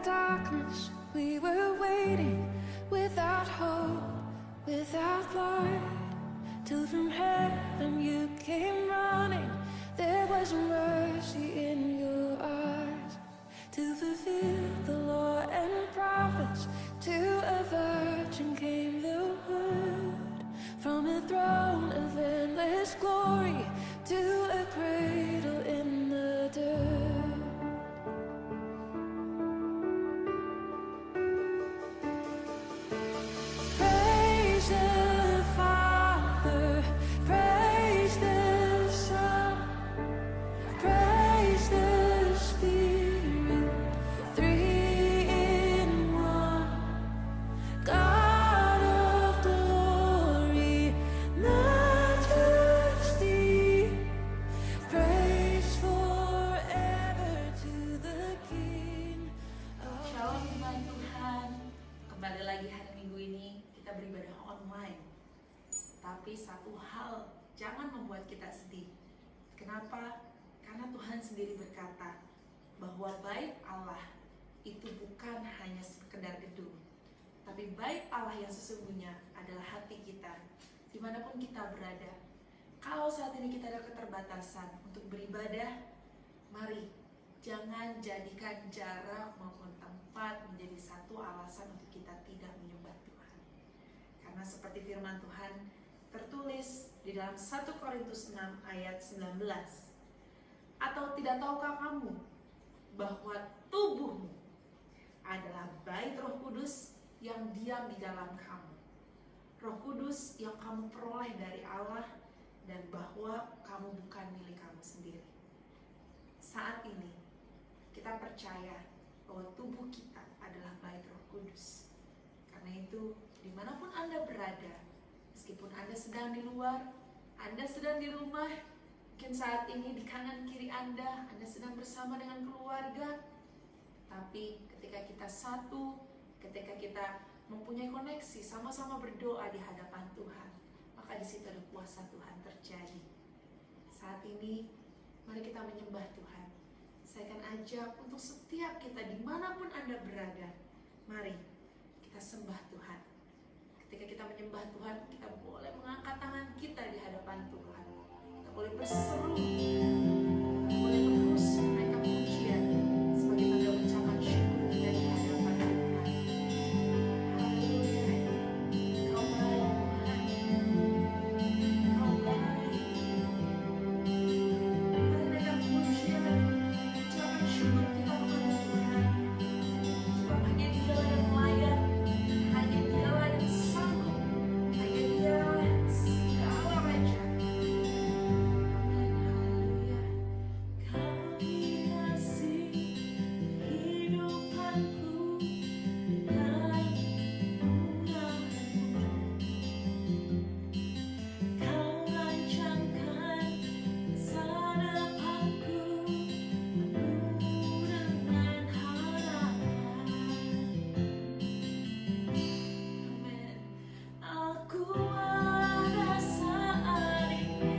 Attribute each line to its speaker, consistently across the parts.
Speaker 1: darkness, we were waiting without hope, without light, till from heaven you came running. There was mercy in your eyes to fulfill the law and prophets. To a virgin came the word, from a throne of endless glory to a cradle in the dirt. Praise the Father, praise the Son, praise the Spirit, three in one. God of glory, majesty, praise forever to the King of
Speaker 2: Shalom teman Tuhan, kembali lagi hari Minggu ini kita beribadah online. Tapi satu hal jangan membuat kita sedih. Kenapa? Karena Tuhan sendiri berkata bahwa bait Allah itu bukan hanya sekedar gedung, tapi bait Allah yang sesungguhnya adalah hati kita, dimanapun kita berada. Kalau saat ini kita ada keterbatasan untuk beribadah, mari jangan jadikan jarak maupun tempat menjadi satu alasan untuk kita tidak menyembah Tuhan. Karena seperti firman Tuhan tertulis di dalam 1 Korintus 6 ayat 19. Atau tidak tahukah kamu bahwa tubuhmu adalah bait Roh Kudus yang diam di dalam kamu. Roh Kudus yang kamu peroleh dari Allah, dan bahwa kamu bukan milik kamu sendiri. Saat ini kita percaya bahwa tubuh kita adalah bait Roh Kudus. Karena itu dimanapun Anda berada, meskipun Anda sedang di luar, Anda sedang di rumah, mungkin saat ini di kanan kiri Anda sedang bersama dengan keluarga. Tapi ketika kita satu, ketika kita mempunyai koneksi, sama-sama berdoa di hadapan Tuhan, maka di situ ada kuasa Tuhan terjadi. Saat ini, mari kita menyembah Tuhan. Saya akan ajak untuk setiap kita dimanapun Anda berada, mari kita sembah Tuhan. Ketika kita menyembah Tuhan, kita boleh mengangkat tangan kita di hadapan Tuhan. Kita boleh berseru, kita boleh terus menaikkan pujian sebagai tanda ucapan syukur kita di hadapan Tuhan. Haleluya. Kau baik Tuhan, Kau baik. Mari naikkan pujian, ucapan syukur kita kepada Tuhan. Sebab hanya Dialah yang layak, hanya Dialah yang sanggup, hanya Dialah segala raja. Aku ada saat ini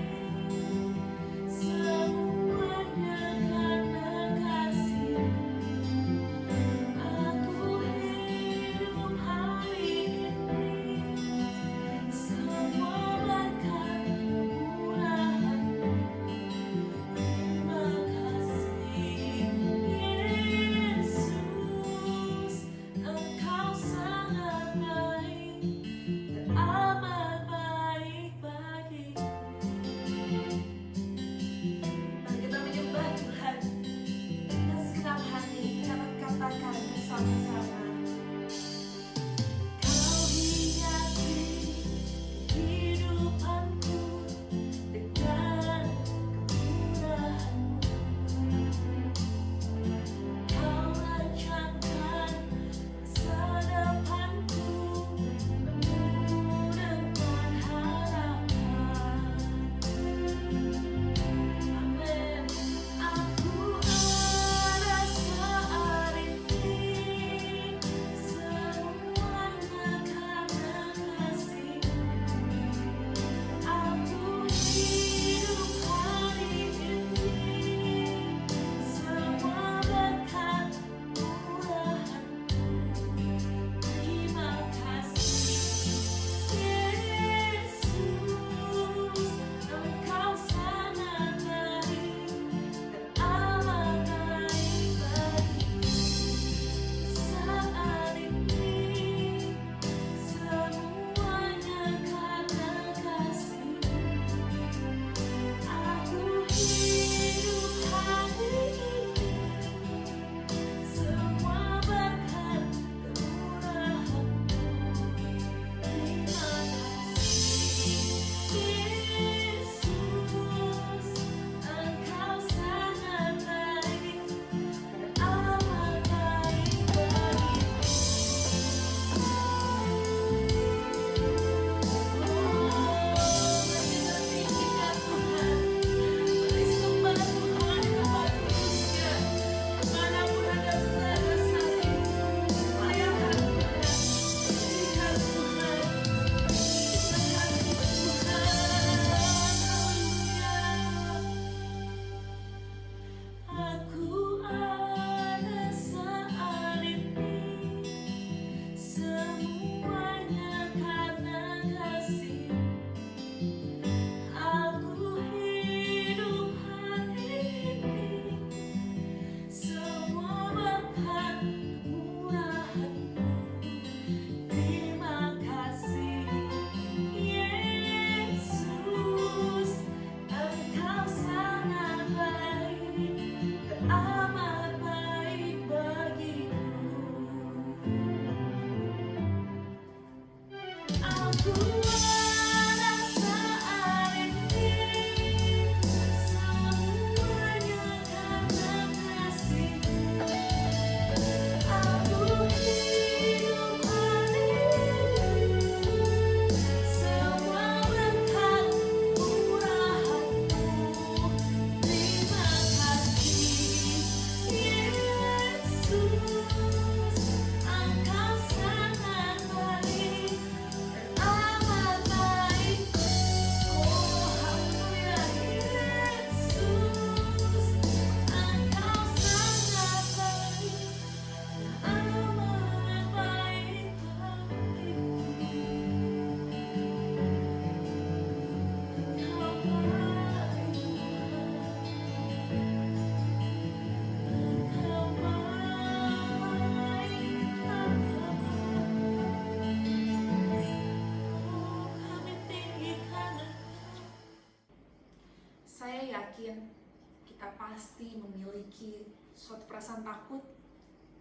Speaker 2: pasti memiliki suatu perasaan takut,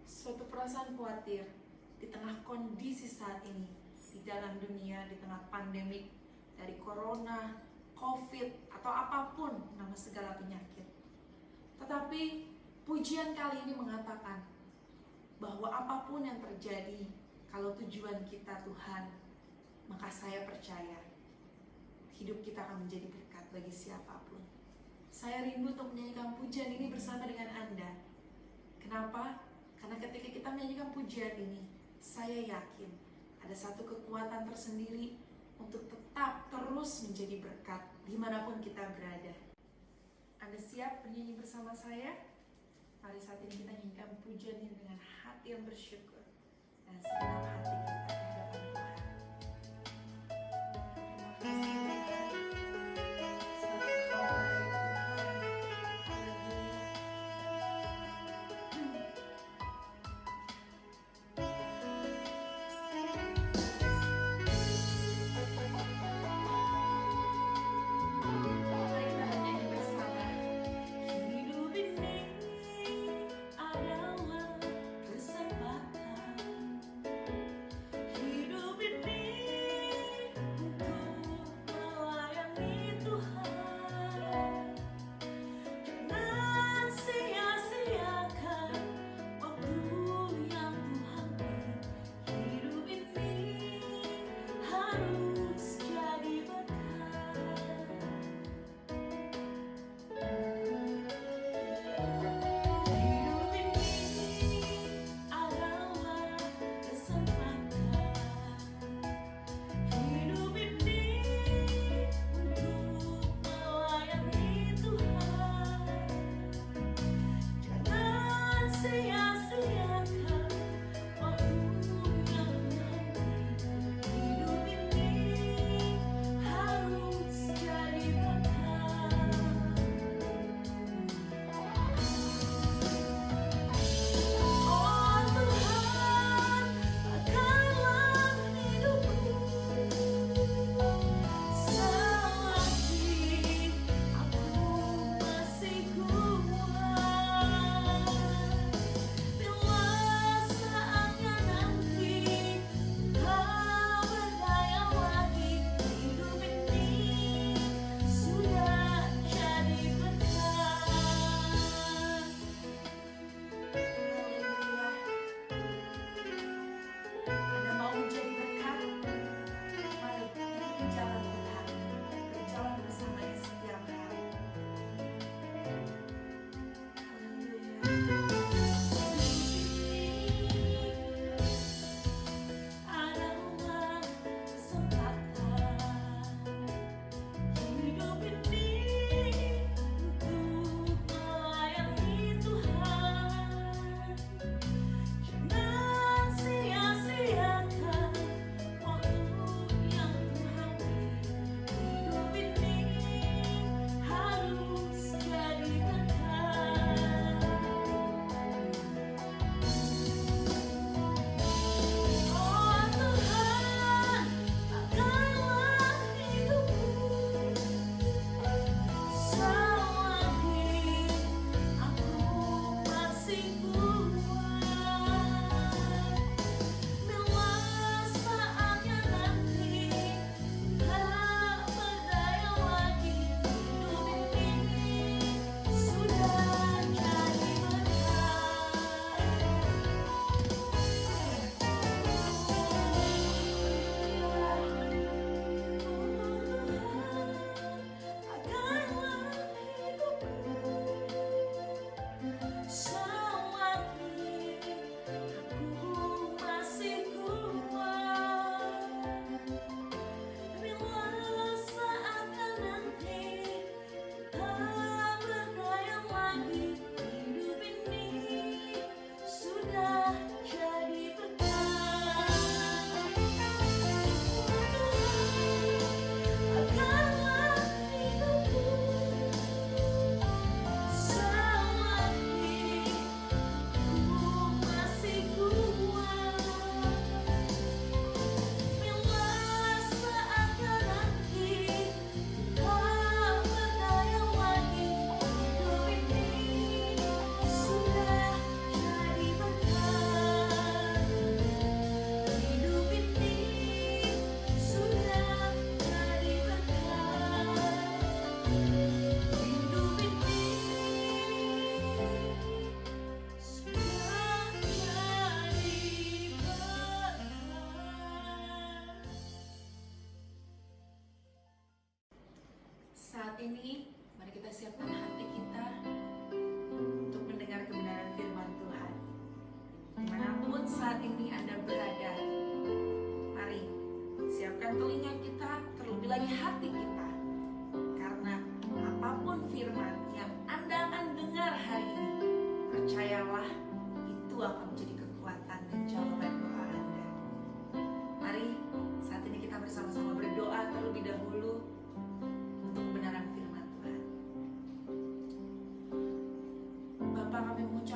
Speaker 2: suatu perasaan khawatir di tengah kondisi saat ini, di dalam dunia, di tengah pandemik dari corona, covid, atau apapun nama segala penyakit. Tetapi pujian kali ini mengatakan bahwa apapun yang terjadi, kalau tujuan kita Tuhan, maka saya percaya hidup kita akan menjadi berkat bagi siapapun. Saya rindu untuk menyanyikan pujian ini bersama dengan Anda. Kenapa? Karena ketika kita menyanyikan pujian ini, saya yakin ada satu kekuatan tersendiri untuk tetap terus menjadi berkat dimanapun kita berada. Anda siap bernyanyi bersama saya? Mari saat ini kita nyanyikan pujian ini dengan hati yang bersyukur dan segenap hati kita di hadapan Tuhan. Terima kasih Tuhan, sebab Engkau baik Tuhan. Haleluya. Mari kita bernyanyi bersama. Hidup ini adalah kesempatan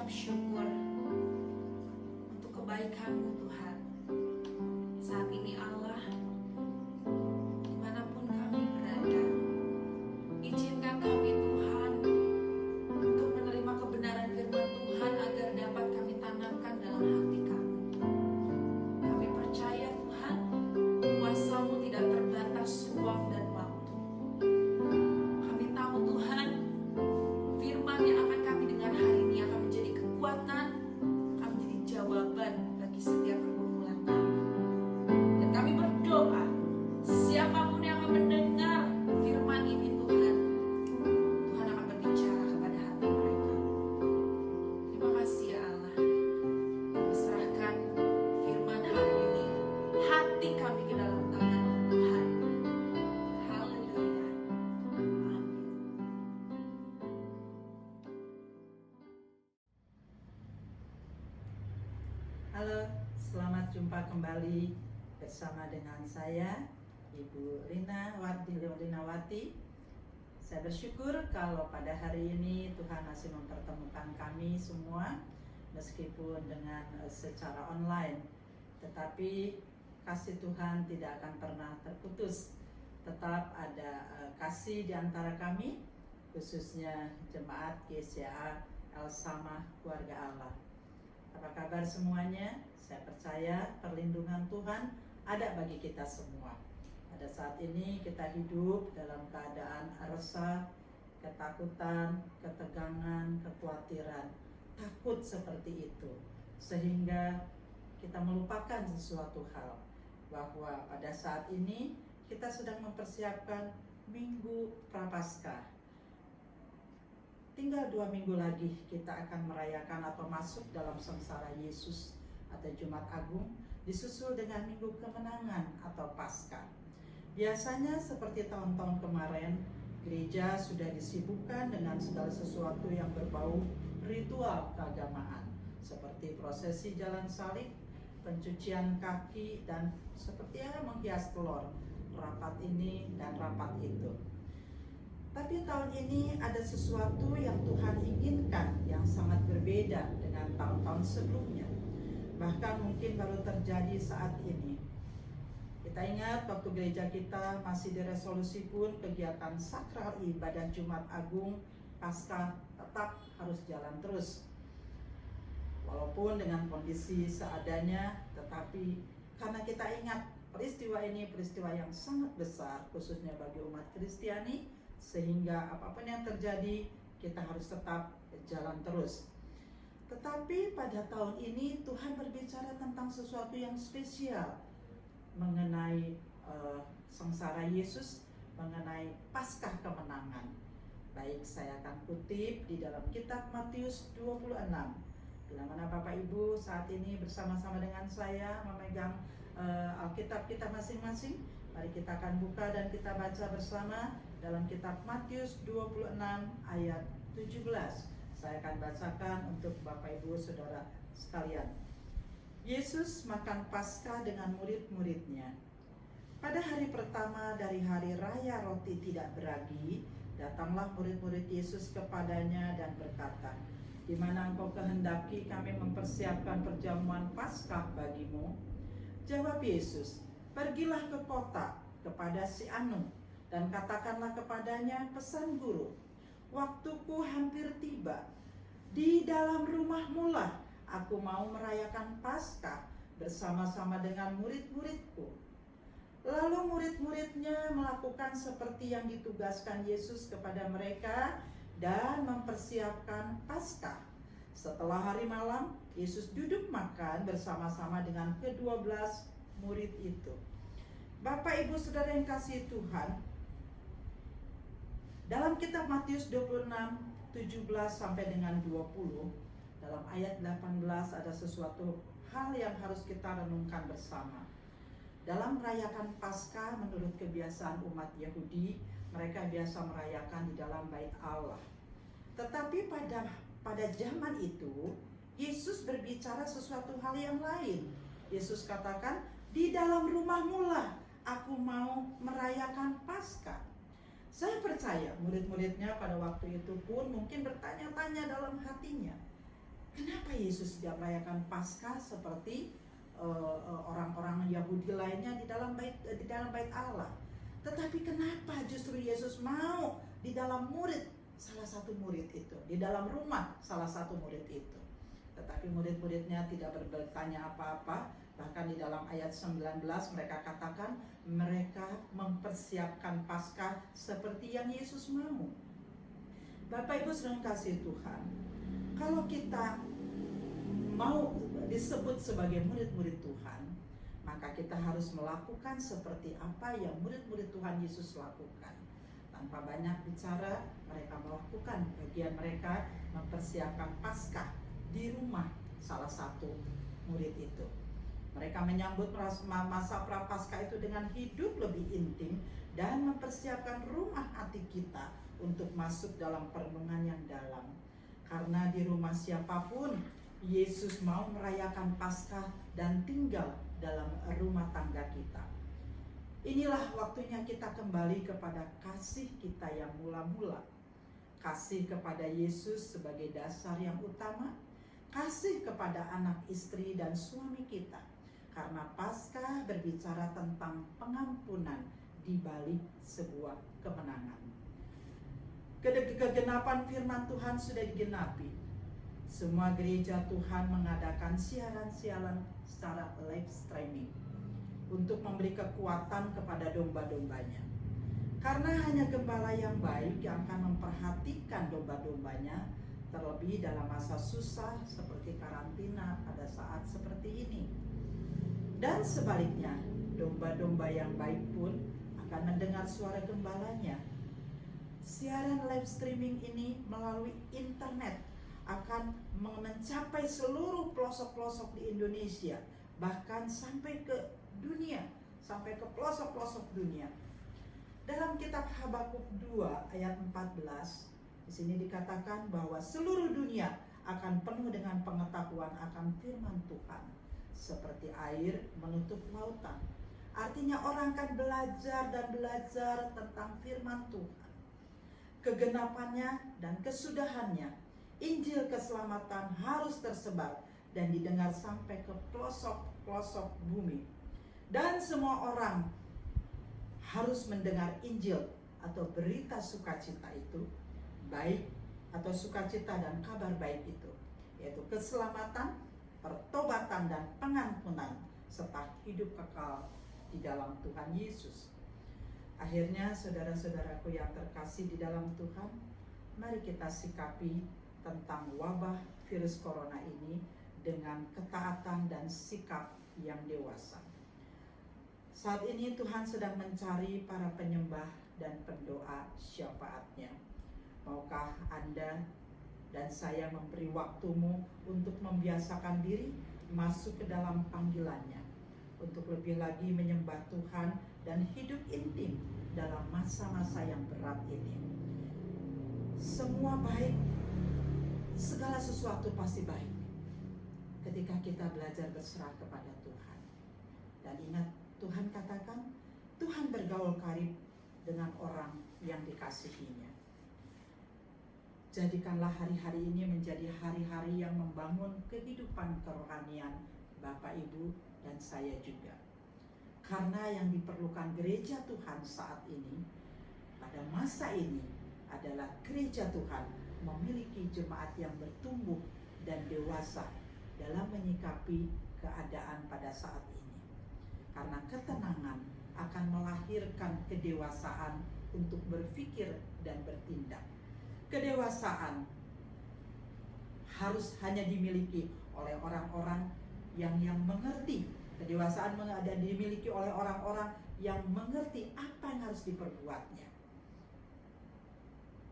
Speaker 2: mengucap syukur untuk kebaikan-Mu Tuhan. Saat ini Allah, dimanapun kami berada, izinkan kami Tuhan untuk menerima kebenaran firman Tuhan agar dapat kami tanamkan dalam hati kami. Kami percaya Tuhan, kuasa-Mu tidak terbatas ruang dan waktu. Kami tahu Tuhan, firman yang akan kami dengar hari ini akan menjadi kekuatan, akan menjadi jawaban bagi setiap pergumulan kami. Dan kami berdoa, siapapun yang akan mendengar firman ini Tuhan, Tuhan akan berbicara kepada hati mereka. Terima kasih ya Allah. Kami serahkan firman hari ini, hati kami ke dalam tangan-Mu Tuhan. Haleluya. Amin.
Speaker 3: Halo, selamat jumpa kembali bersama dengan saya, Ibu Linawati. Saya bersyukur kalau pada hari ini Tuhan masih mempertemukan kami semua, meskipun dengan secara online. Tetapi kasih Tuhan tidak akan pernah terputus. Tetap ada kasih di antara kami, khususnya jemaat GCA El Samah Keluarga Allah. Apa kabar semuanya? Saya percaya perlindungan Tuhan ada bagi kita semua. Pada saat ini kita hidup dalam keadaan resah, ketakutan, ketegangan, kekhawatiran, takut seperti itu. Sehingga kita melupakan sesuatu hal, bahwa pada saat ini kita sedang mempersiapkan Minggu Prapaskah. Tinggal 2 minggu lagi kita akan merayakan atau masuk dalam sengsara Yesus atau Jumat Agung, disusul dengan Minggu Kemenangan atau Paskah. Biasanya seperti tahun-tahun kemarin, gereja sudah disibukkan dengan segala sesuatu yang berbau ritual keagamaan, seperti prosesi jalan salib, pencucian kaki, dan seperti menghias telur, rapat ini dan rapat itu. Tapi tahun ini ada sesuatu yang Tuhan inginkan yang sangat berbeda dengan tahun-tahun sebelumnya. Bahkan mungkin baru terjadi saat ini. Kita ingat waktu gereja kita masih diresolusi pun kegiatan sakral ibadah Jumat Agung Paskah tetap harus jalan terus. Walaupun dengan kondisi seadanya, tetapi karena kita ingat peristiwa ini peristiwa yang sangat besar khususnya bagi umat Kristiani, sehingga apapun yang terjadi kita harus tetap jalan terus. Tetapi pada tahun ini Tuhan berbicara tentang sesuatu yang spesial mengenai sengsara Yesus, mengenai Paskah kemenangan. Baik, saya akan kutip di dalam kitab Matius 26. Bila mana Bapak Ibu saat ini bersama-sama dengan saya memegang Alkitab kita masing-masing, mari kita akan buka dan kita baca bersama dalam kitab Matius 26 ayat 17. Saya akan bacakan untuk Bapak Ibu Saudara sekalian. Yesus makan Paskah dengan murid-muridnya. Pada hari pertama dari hari raya roti tidak beragi, datanglah murid-murid Yesus kepadanya dan berkata, "Di mana engkau kehendaki kami mempersiapkan perjamuan Paskah bagimu?" Jawab Yesus, "Pergilah ke kota kepada si anu dan katakanlah kepadanya, pesan guru, waktuku hampir tiba. Di dalam rumahmu lah aku mau merayakan Paskah bersama-sama dengan murid-muridku." Lalu murid-muridnya melakukan seperti yang ditugaskan Yesus kepada mereka dan mempersiapkan Paskah. Setelah hari malam, Yesus duduk makan bersama-sama dengan ke-12 murid itu. Bapak Ibu Saudara yang kasih Tuhan, dalam kitab Matius 26, 17 sampai dengan 20, dalam ayat 18 ada sesuatu hal yang harus kita renungkan bersama. Dalam merayakan Paskah menurut kebiasaan umat Yahudi, mereka biasa merayakan di dalam bait Allah. Tetapi pada zaman itu, Yesus berbicara sesuatu hal yang lain. Yesus katakan, "Di dalam rumahmu lah aku mau merayakan Paskah." Saya percaya murid-muridnya pada waktu itu pun mungkin bertanya-tanya dalam hatinya, Kenapa Yesus tidak merayakan Paskah seperti orang-orang Yahudi lainnya di dalam bait Allah? Tetapi kenapa justru Yesus mau di dalam salah satu murid itu, di dalam rumah salah satu murid itu? Tetapi murid-muridnya tidak bertanya apa-apa. Bahkan di dalam ayat 19 mereka katakan mereka mempersiapkan Paskah seperti yang Yesus mau. Bapak Ibu saudara kasih Tuhan, kalau kita mau disebut sebagai murid-murid Tuhan, maka kita harus melakukan seperti apa yang murid-murid Tuhan Yesus lakukan. Tanpa banyak bicara, mereka melakukan bagian mereka, mempersiapkan Paskah di rumah salah satu murid itu. Mereka menyambut masa Prapaskah itu dengan hidup lebih intim dan mempersiapkan rumah hati kita untuk masuk dalam perenungan yang dalam. Karena di rumah siapapun Yesus mau merayakan Paskah dan tinggal dalam rumah tangga kita. Inilah waktunya kita kembali kepada kasih kita yang mula-mula. Kasih kepada Yesus sebagai dasar yang utama, kasih kepada anak, istri, dan suami kita. Karena Paskah berbicara tentang pengampunan di balik sebuah kemenangan. Kegenapan firman Tuhan sudah digenapi. Semua gereja Tuhan mengadakan siaran-siaran secara live streaming untuk memberi kekuatan kepada domba-dombanya. Karena hanya gembala yang baik yang akan memperhatikan domba-dombanya, terlebih dalam masa susah seperti karantina pada saat seperti ini. Dan sebaliknya, domba-domba yang baik pun akan mendengar suara gembalanya. Siaran live streaming ini melalui internet akan mencapai seluruh pelosok-pelosok di Indonesia, bahkan sampai ke dunia, sampai ke pelosok-pelosok dunia. Dalam kitab Habakuk 2 ayat 14, di sini dikatakan bahwa seluruh dunia akan penuh dengan pengetahuan akan firman Tuhan, seperti air menutup lautan. Artinya orang akan belajar dan belajar tentang firman Tuhan, kegenapannya dan kesudahannya. Injil keselamatan harus tersebar dan didengar sampai ke pelosok-pelosok bumi. Dan semua orang harus mendengar Injil atau berita sukacita itu, baik atau sukacita dan kabar baik itu, yaitu keselamatan, pertobatan dan pengampunan serta hidup kekal di dalam Tuhan Yesus. Akhirnya saudara-saudaraku yang terkasih di dalam Tuhan, mari kita sikapi tentang wabah virus corona ini dengan ketaatan dan sikap yang dewasa. Saat ini Tuhan sedang mencari para penyembah dan pendoa syafaatnya. Maukah Anda dan saya memberi waktumu untuk membiasakan diri masuk ke dalam panggilannya, untuk lebih lagi menyembah Tuhan dan hidup intim dalam masa-masa yang berat ini. Semua baik, segala sesuatu pasti baik ketika kita belajar berserah kepada Tuhan. Dan ingat, Tuhan katakan, Tuhan bergaul karib dengan orang yang dikasihinya. Jadikanlah hari-hari ini menjadi hari-hari yang membangun kehidupan kerohanian Bapak, Ibu, dan saya juga. Karena yang diperlukan gereja Tuhan saat ini, pada masa ini, adalah gereja Tuhan memiliki jemaat yang bertumbuh dan dewasa dalam menyikapi keadaan pada saat ini. Karena ketenangan akan melahirkan kedewasaan untuk berpikir dan bertindak. Kedewasaan harus hanya dimiliki oleh orang-orang yang mengerti. Kedewasaan dimiliki oleh orang-orang yang mengerti apa yang harus diperbuatnya.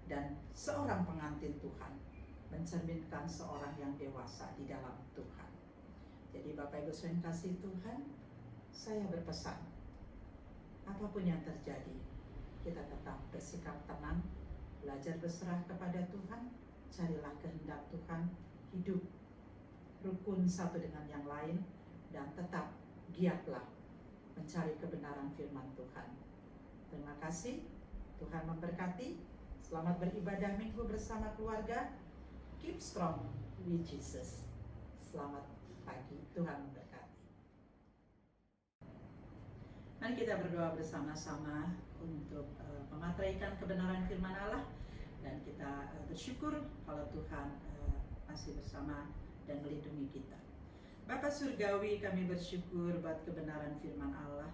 Speaker 3: Dan seorang pengantin Tuhan mencerminkan seorang yang dewasa di dalam Tuhan. Jadi Bapak Ibu yang kasih Tuhan, saya berpesan, apapun yang terjadi, kita tetap bersikap tenang, belajar berserah kepada Tuhan, carilah kehendak Tuhan, hidup rukun satu dengan yang lain, dan tetap giatlah mencari kebenaran firman Tuhan. Terima kasih, Tuhan memberkati. Selamat beribadah minggu bersama keluarga. Keep strong. with Jesus. Selamat pagi, Tuhan memberkati. Mari kita berdoa bersama-sama untuk memateraikan kebenaran firman Allah, dan kita bersyukur kalau Tuhan masih bersama dan melindungi kita. Bapa Surgawi, kami bersyukur buat kebenaran firman Allah.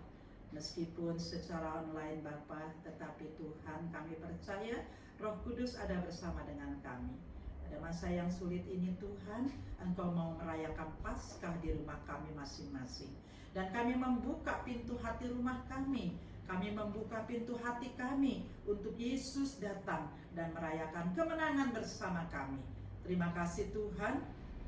Speaker 3: Meskipun secara online Bapa, tetapi Tuhan kami percaya Roh Kudus ada bersama dengan kami. Pada masa yang sulit ini Tuhan, Engkau mau merayakan Paskah di rumah kami masing-masing. Dan kami membuka pintu hati rumah kami. Kami membuka pintu hati kami untuk Yesus datang dan merayakan kemenangan bersama kami. Terima kasih Tuhan,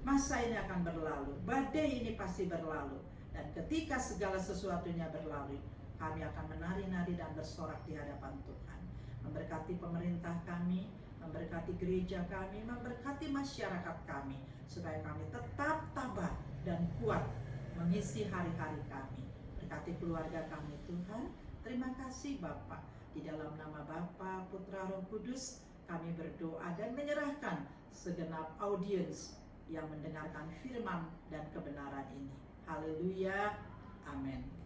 Speaker 3: masa ini akan berlalu, badai ini pasti berlalu. Dan ketika segala sesuatunya berlalu, kami akan menari-nari dan bersorak di hadapan Tuhan. Memberkati pemerintah kami, memberkati gereja kami, memberkati masyarakat kami, supaya kami tetap tabah dan kuat mengisi hari-hari kami. Berkati keluarga kami Tuhan. Terima kasih Bapa. Di dalam nama Bapa, Putra, Roh Kudus, kami berdoa dan menyerahkan segenap audiens yang mendengarkan firman dan kebenaran ini. Haleluya, amin.